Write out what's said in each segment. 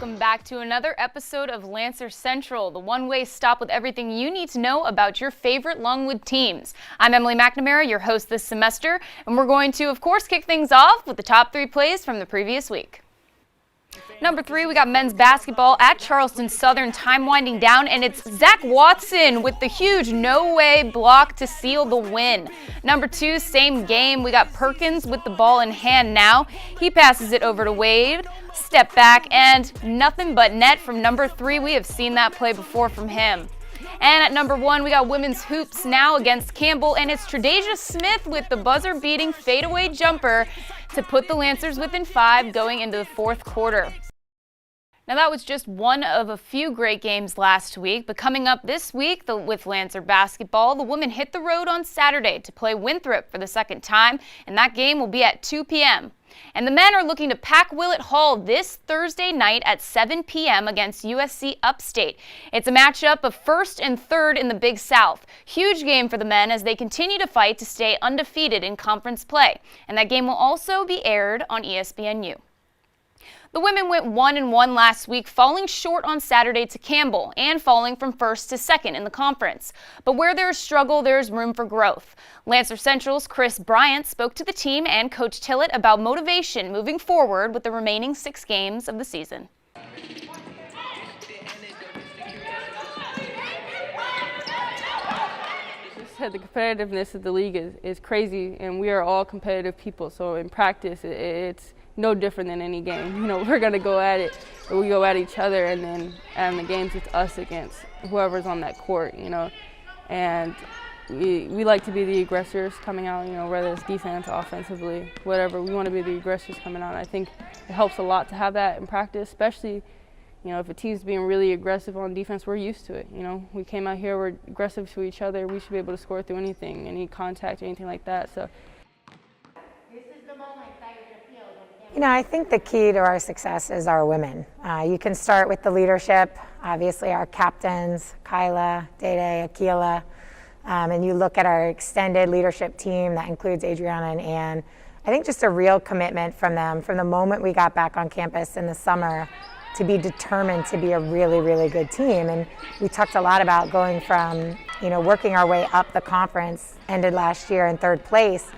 welcome back to another episode of Lancer Central, the one-way stop with everything you need to know about your favorite Longwood teams. I'm Emily McNamara, your host this semester, and we're going to, of course, kick things off with the top 3 plays from the previous week. Number 3, we got men's basketball at Charleston Southern, time winding down, and it's Zach Watson with the huge no-way block to seal the win. Number 2, same game, we got Perkins with the ball in hand now. He passes it over to Wade, step back, and nothing but net from number 3. We have seen that play before from him. And at number 1, we got women's hoops now against Campbell, and it's Tre'Dasia Smith with the buzzer-beating fadeaway jumper to put the Lancers within 5 going into the 4th quarter. Now that was just one of a few great games last week, but coming up this week with Lancer basketball, the women hit the road on Saturday to play Winthrop for the 2nd time, and that game will be at 2 p.m. And the men are looking to pack Willett Hall this Thursday night at 7 p.m. against USC Upstate. It's a matchup of 1st and 3rd in the Big South. Huge game for the men as they continue to fight to stay undefeated in conference play. And that game will also be aired on ESPNU. The women went 1-1 last week, falling short on Saturday to Campbell and falling from 1st to 2nd in the conference. But where there is struggle, there is room for growth. Lancer Central's Chris Bryant spoke to the team and Coach Tillett about motivation moving forward with the remaining 6 games of the season. The competitiveness of the league is crazy, and we are all competitive people. So in practice, it's no different than any game. You know, we're going to go at it, or we go at each other, and then in the games it's us against whoever's on that court, you know. And we like to be the aggressors coming out, you know, whether it's defense, offensively, whatever. We want to be the aggressors coming out. I think it helps a lot to have that in practice, especially, you know, if a team's being really aggressive on defense, we're used to it. You know, we came out here, we're aggressive to each other. We should be able to score through anything, any contact, anything like that. So. You know, I think the key to our success is our women. You can start with the leadership, obviously our captains, Kyla, Dede, Akila, and you look at our extended leadership team that includes Adriana and Ann. I think just a real commitment from them from the moment we got back on campus in the summer to be determined to be a really, really good team. And we talked a lot about going from, you know, working our way up the conference, ended last year in 3rd place,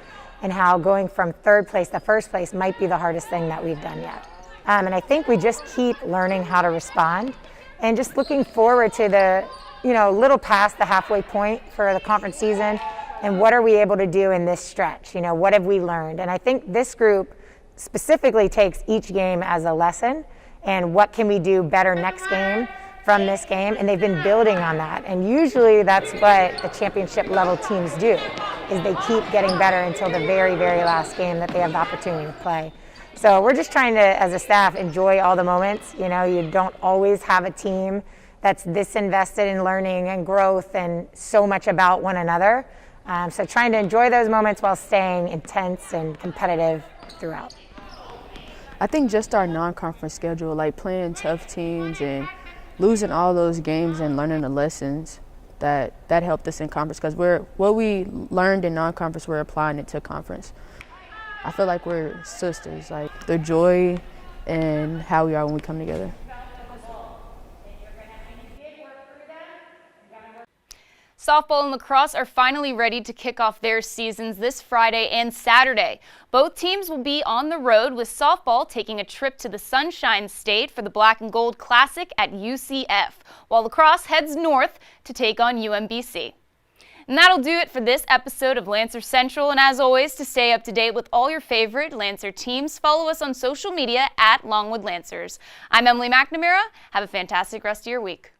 and how going from 3rd place to 1st place might be the hardest thing that we've done yet. And I think we just keep learning how to respond and just looking forward to the, you know, little past the halfway point for the conference season and what are we able to do in this stretch? You know, what have we learned? And I think this group specifically takes each game as a lesson and what can we do better next game from this game, and they've been building on that. And usually that's what the championship level teams do, is they keep getting better until the very, very last game that they have the opportunity to play. So we're just trying to, as a staff, enjoy all the moments. You know, you don't always have a team that's this invested in learning and growth and so much about one another. So trying to enjoy those moments while staying intense and competitive throughout. I think just our non-conference schedule, like playing tough teams and losing all those games and learning the lessons that helped us in conference, because what we learned in non-conference, we're applying it to conference. I feel like we're sisters, like the joy and how we are when we come together. Softball and lacrosse are finally ready to kick off their seasons this Friday and Saturday. Both teams will be on the road, with softball taking a trip to the Sunshine State for the Black and Gold Classic at UCF, while lacrosse heads north to take on UMBC. And that'll do it for this episode of Lancer Central. And as always, to stay up to date with all your favorite Lancer teams, follow us on social media at Longwood Lancers. I'm Emily McNamara. Have a fantastic rest of your week.